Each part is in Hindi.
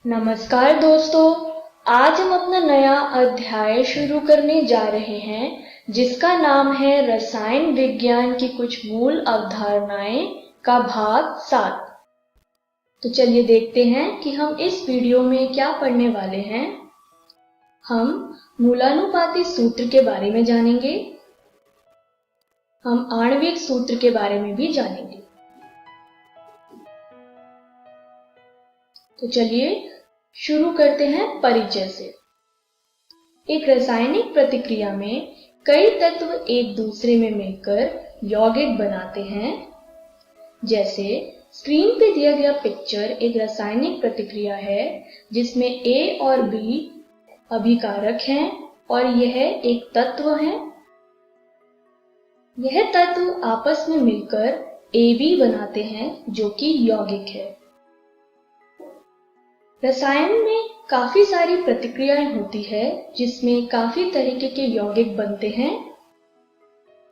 नमस्कार दोस्तों, आज हम अपना नया अध्याय शुरू करने जा रहे हैं जिसका नाम है रसायन विज्ञान की कुछ मूल अवधारणाएं का भाग 7। तो चलिए देखते हैं कि हम इस वीडियो में क्या पढ़ने वाले हैं। हम मूलानुपाती सूत्र के बारे में जानेंगे, हम आणविक सूत्र के बारे में भी जानेंगे। तो चलिए शुरू करते हैं परिचय से। एक रासायनिक प्रतिक्रिया में कई तत्व एक दूसरे में मिलकर यौगिक बनाते हैं। जैसे स्क्रीन पे दिया गया पिक्चर एक रासायनिक प्रतिक्रिया है जिसमें A और B अभिकारक हैं और यह एक तत्व है। यह तत्व आपस में मिलकर AB बनाते हैं जो कि यौगिक है। रसायन में काफी सारी प्रतिक्रियाएं होती है जिसमें काफी तरीके के यौगिक बनते हैं।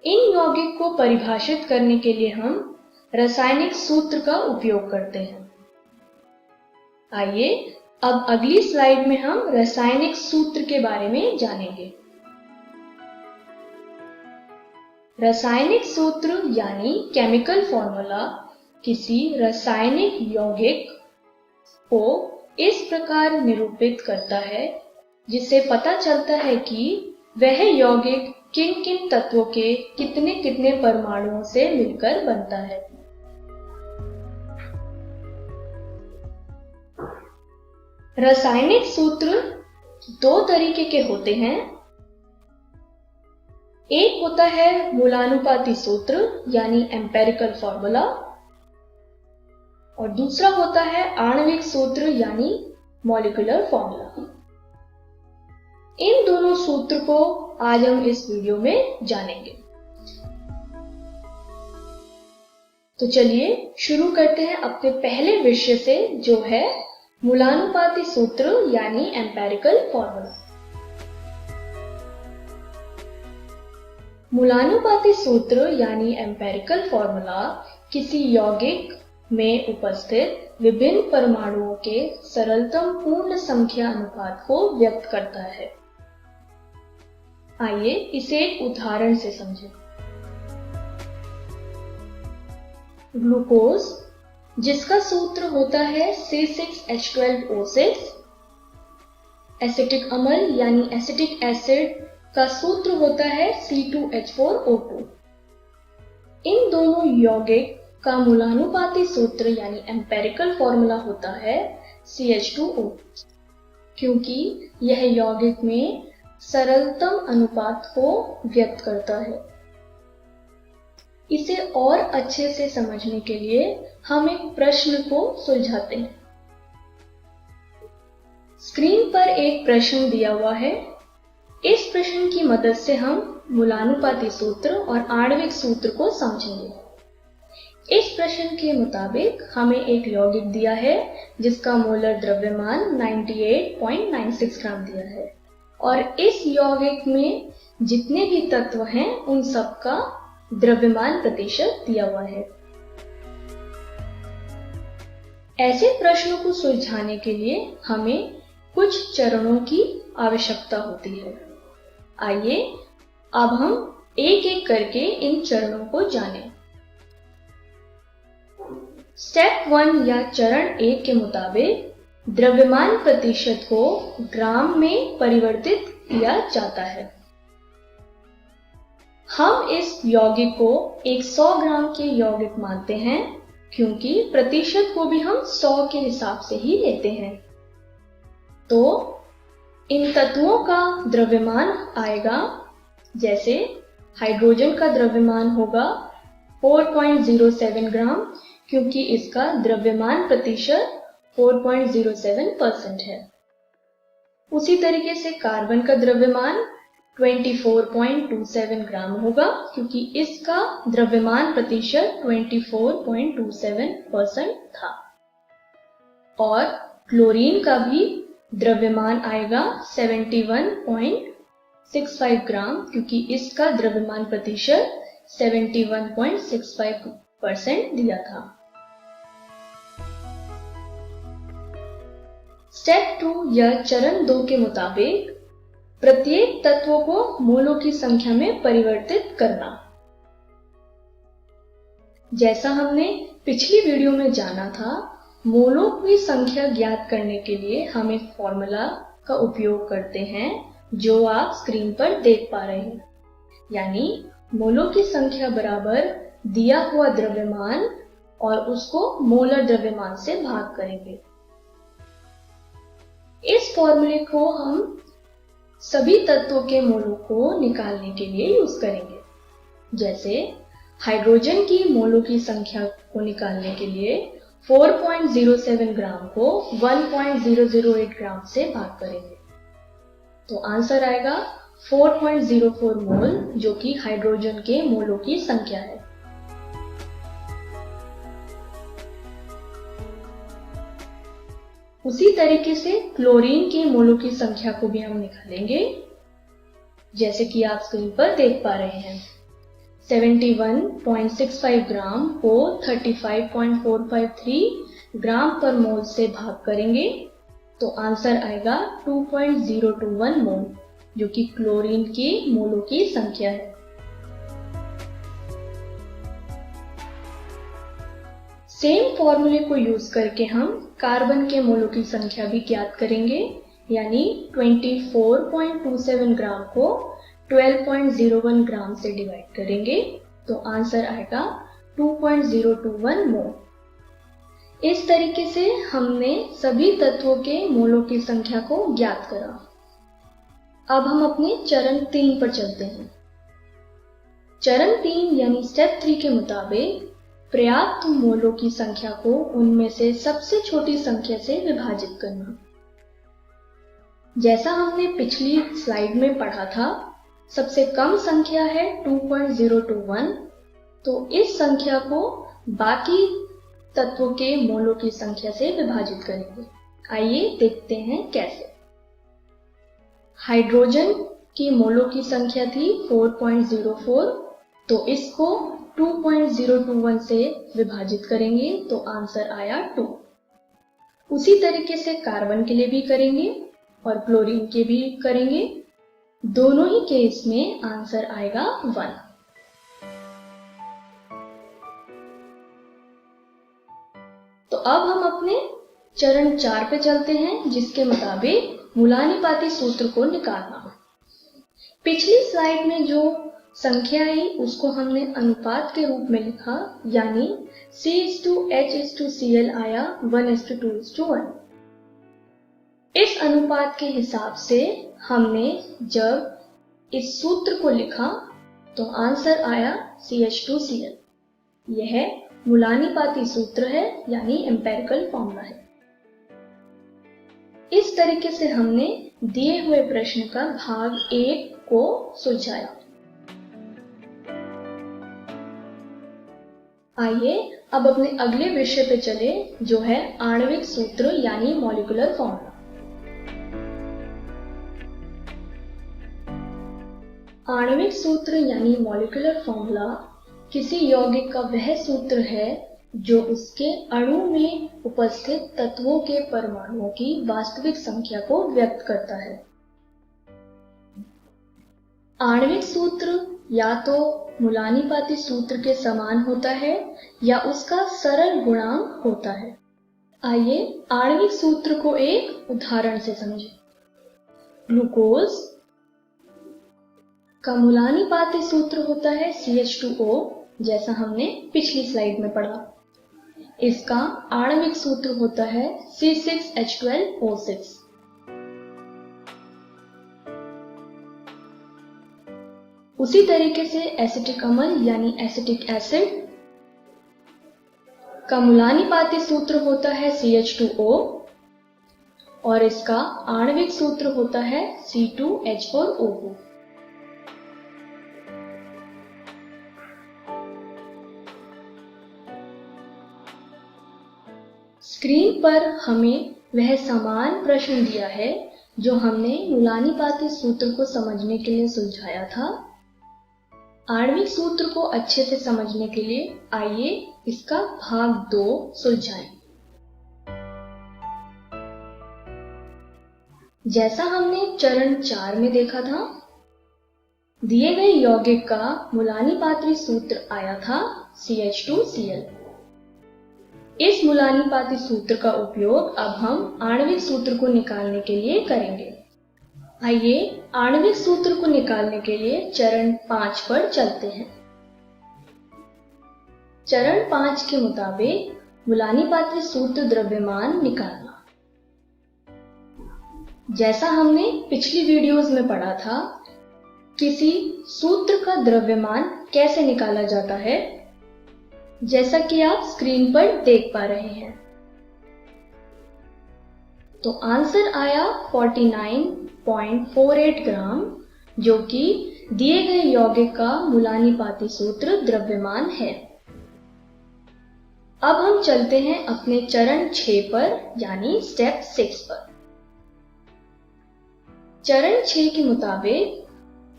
इन यौगिक को परिभाषित करने के लिए हम रासायनिक सूत्र का उपयोग करते हैं। आइए अब अगली स्लाइड में हम रासायनिक सूत्र के बारे में जानेंगे। रासायनिक सूत्र यानी केमिकल फॉर्मूला किसी रासायनिक यौगिक को इस प्रकार निरूपित करता है जिससे पता चलता है कि वह यौगिक किन किन तत्वों के कितने कितने परमाणुओं से मिलकर बनता है। रासायनिक सूत्र दो तरीके के होते हैं। एक होता है मूलानुपाती सूत्र यानी एम्पिरिकल फॉर्मूला और दूसरा होता है आणविक सूत्र यानी मॉलिक्यूलर फॉर्मूला। इन दोनों सूत्र को आज हम इस वीडियो में जानेंगे। तो चलिए शुरू करते हैं अपने पहले विषय से जो है मूलानुपाती सूत्र यानी एम्पिरिकल फॉर्मूला। मूलानुपाती सूत्र यानी एम्पिरिकल फॉर्मूला किसी यौगिक में उपस्थित विभिन्न परमाणुओं के सरलतम पूर्ण संख्या अनुपात को व्यक्त करता है। आइए इसे एक उदाहरण से समझें। ग्लूकोज जिसका सूत्र होता है C6H12O6, एसिटिक अम्ल यानी एसिटिक एसिड का सूत्र होता है C2H4O2। इन दोनों यौगिक का मूलानुपाती सूत्र यानी एम्पिरिकल फॉर्मूला होता है CH2O, क्योंकि यह यौगिक में सरलतम अनुपात को व्यक्त करता है। इसे और अच्छे से समझने के लिए हम एक प्रश्न को सुलझाते हैं। स्क्रीन पर एक प्रश्न दिया हुआ है। इस प्रश्न की मदद से हम मूलानुपाती सूत्र और आणविक सूत्र को समझेंगे। इस प्रश्न के मुताबिक हमें एक यौगिक दिया है जिसका मोलर द्रव्यमान 98.96 ग्राम दिया है और इस यौगिक में जितने भी तत्व हैं उन सब का द्रव्यमान प्रतिशत दिया हुआ है। ऐसे प्रश्नों को सुलझाने के लिए हमें कुछ चरणों की आवश्यकता होती है। आइए अब हम एक एक करके इन चरणों को जानें। स्टेप 1 या चरण 1 के मुताबिक द्रव्यमान प्रतिशत को ग्राम में परिवर्तित किया जाता है। हम इस यौगिक को एक 100 ग्राम के यौगिक मानते हैं क्योंकि प्रतिशत को भी हम 100 के हिसाब से ही लेते हैं। तो इन तत्वों का द्रव्यमान आएगा, जैसे हाइड्रोजन का द्रव्यमान होगा 4.07 ग्राम क्योंकि इसका द्रव्यमान प्रतिशत 4.07% है। उसी तरीके से कार्बन का द्रव्यमान 24.27 ग्राम होगा क्योंकि इसका द्रव्यमान प्रतिशत 24.27% था। और क्लोरीन का भी द्रव्यमान आएगा 71.65 ग्राम क्योंकि इसका द्रव्यमान प्रतिशत 71.65% दिया था। स्टेप 2 या चरण 2 के मुताबिक प्रत्येक तत्वों को मोलों की संख्या में परिवर्तित करना। जैसा हमने पिछली वीडियो में जाना था, मोलों की संख्या ज्ञात करने के लिए हम एक फॉर्मूला का उपयोग करते हैं जो आप स्क्रीन पर देख पा रहे हैं, यानी मोलों की संख्या बराबर दिया हुआ द्रव्यमान और उसको मोलर द्रव्यमान से भाग करेंगे। इस फॉर्मूले को हम सभी तत्वों के मोलों को निकालने के लिए यूज करेंगे। जैसे हाइड्रोजन की मोलों की संख्या को निकालने के लिए 4.07 ग्राम को 1.008 ग्राम से भाग करेंगे, तो आंसर आएगा 4.04 मोल, जो कि हाइड्रोजन के मोलों की संख्या है। उसी तरीके से क्लोरीन के मोलों की संख्या को भी हम निकालेंगे, जैसे कि आप स्क्रीन पर देख पा रहे हैं। 71.65 ग्राम को 35.453 ग्राम पर मोल से भाग करेंगे, तो आंसर आएगा 2.021 मोल, जो कि क्लोरीन के मोलों की संख्या है। सेम फॉर्मूले को यूज करके हम कार्बन के मोलों की संख्या भी ज्ञात करेंगे, यानी 24.27 ग्राम को 12.01 ग्राम से डिवाइड करेंगे, तो आंसर आएगा 2.021 मोल। इस तरीके से हमने सभी तत्वों के मोलों की संख्या को ज्ञात करा। अब हम अपने चरण 3 पर चलते हैं। चरण 3 यानी स्टेप 3 के मुताबिक पर्याप्त मोलों की संख्या को उनमें से सबसे छोटी संख्या से विभाजित करना। जैसा हमने पिछली स्लाइड में पढ़ा था, सबसे कम संख्या है 2.021, तो इस संख्या को बाकी तत्वों के मोलों की संख्या से विभाजित करेंगे। आइए देखते हैं कैसे। हाइड्रोजन की मोलों की संख्या थी 4.04, तो इसको 2.021 से विभाजित करेंगे, तो आंसर आया 2। उसी तरीके से कार्बन के लिए भी करेंगे और क्लोरीन के भी करेंगे। दोनों ही केस में आंसर आएगा 1। तो अब हम अपने चरण 4 पे चलते हैं, जिसके मुताबिक मूलानुपाती सूत्र को निकालना। पिछली स्लाइड में जो संख्या आई उसको हमने अनुपात के रूप में लिखा, यानी C/H/Cl आया 1:2:1। इस अनुपात के हिसाब से हमने जब इस सूत्र को लिखा तो आंसर आया CH2Cl। यह मूलानुपाती सूत्र है, यानी एम्पिरिकल फॉर्मूला है। इस तरीके से हमने दिए हुए प्रश्न का भाग 1 को सुलझाया। आइए अब अपने अगले विषय पे चले, जो है आणविक सूत्र यानी मॉलिक्यूलर फॉर्मूला। आणविक सूत्र यानी मॉलिक्यूलर फॉर्मूला किसी यौगिक का वह सूत्र है जो उसके अणु में उपस्थित तत्वों के परमाणुओं की वास्तविक संख्या को व्यक्त करता है। आणविक सूत्र या तो मूलानुपाती सूत्र के समान होता है या उसका सरल गुणांक होता है। आइए आणविक सूत्र को एक उदाहरण से समझें। ग्लूकोज का मूलानुपाती सूत्र होता है CH2O, जैसा हमने पिछली स्लाइड में पढ़ा। इसका आणविक सूत्र होता है C6H12O6। उसी तरीके से एसिटिक अम्ल यानी एसिटिक एसिड का मूलानुपाती सूत्र होता है CH2O और इसका आणविक सूत्र होता है C2H4O2। स्क्रीन पर हमें वह समान प्रश्न दिया है जो हमने मूलानुपाती सूत्र को समझने के लिए सुलझाया था। आणविक सूत्र को अच्छे से समझने के लिए आइए इसका भाग 2 सुलझाएं। जैसा हमने चरण 4 में देखा था, दिए गए यौगिक का मुलानीपात्री सूत्र आया था CH2Cl। इस मुलानीपाती सूत्र का उपयोग अब हम आणविक सूत्र को निकालने के लिए करेंगे। आइए आणविक सूत्र को निकालने के लिए चरण 5 पर चलते हैं। चरण 5 के मुताबिक मुलानीपाती सूत्र द्रव्यमान निकालना। जैसा हमने पिछली वीडियोस में पढ़ा था, किसी सूत्र का द्रव्यमान कैसे निकाला जाता है, जैसा कि आप स्क्रीन पर देख पा रहे हैं। तो आंसर आया 49.48 ग्राम, जो कि दिए गए यौगिक का मुलानीपाती सूत्र द्रव्यमान है। अब हम चलते हैं अपने चरण 6 पर, यानी स्टेप 6 पर। चरण 6 के मुताबिक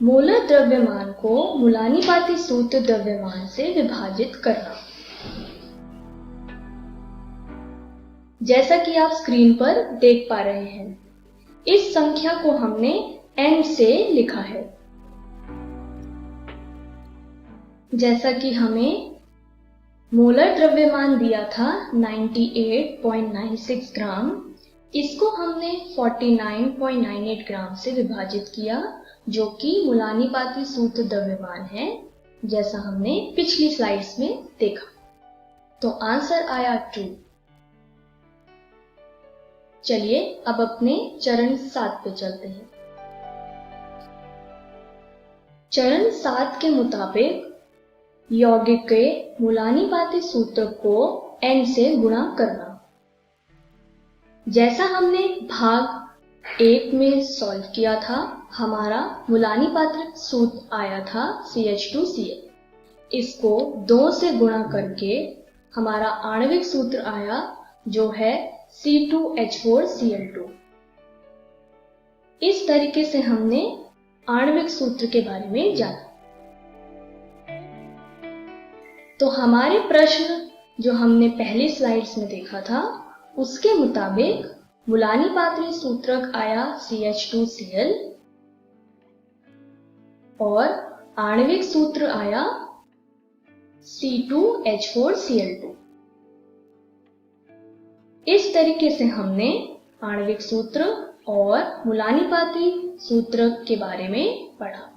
मोलर द्रव्यमान को मुलानीपाती सूत्र द्रव्यमान से विभाजित करना। जैसा कि आप स्क्रीन पर देख पा रहे हैं, इस संख्या को हमने n से लिखा है। जैसा कि हमें मोलर द्रव्यमान दिया था 98.96 ग्राम, इसको हमने 49.98 ग्राम से विभाजित किया, जो कि मुलानीपाती सूत्र द्रव्यमान है, जैसा हमने पिछली स्लाइड्स में देखा। तो आंसर आया 2। चलिए अब अपने चरण 7 पे चलते हैं। चरण 7 के मुताबिक यौगिक के मुलानीपाती सूत्र को n से गुणा करना। जैसा हमने भाग 1 में सॉल्व किया था, हमारा मुलानीपाती सूत्र आया था CH2Cl। इसको 2 से गुणा करके हमारा आणविक सूत्र आया, जो है C2H4Cl2। इस तरीके से हमने आणविक सूत्र के बारे में जाना। तो हमारे प्रश्न जो हमने पहली स्लाइड्स में देखा था, उसके मुताबिक मुलानीपाती सूत्रक आया CH2Cl और आणविक सूत्र आया C2H4Cl2। इस तरीके से हमने आणविक सूत्र और मुलानीपाती सूत्र के बारे में पढ़ा।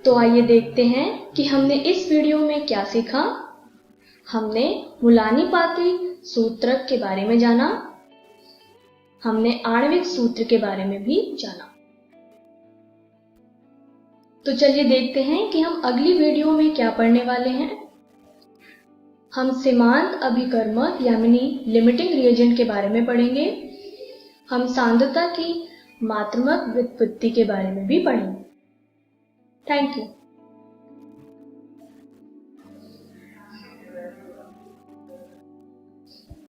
तो आइए देखते हैं कि हमने इस वीडियो में क्या सीखा। हमने मुलानीपाती सूत्रक के बारे में जाना, हमने आणविक सूत्र के बारे में भी जाना। तो चलिए देखते हैं कि हम अगली वीडियो में क्या पढ़ने वाले हैं। हम सीमांत अभिकर्मक यानी लिमिटिंग रिएजेंट के बारे में पढ़ेंगे। हम सांद्रता की मात्रात्मक व्युत्पत्ति के बारे में भी पढ़ेंगे। Thank you.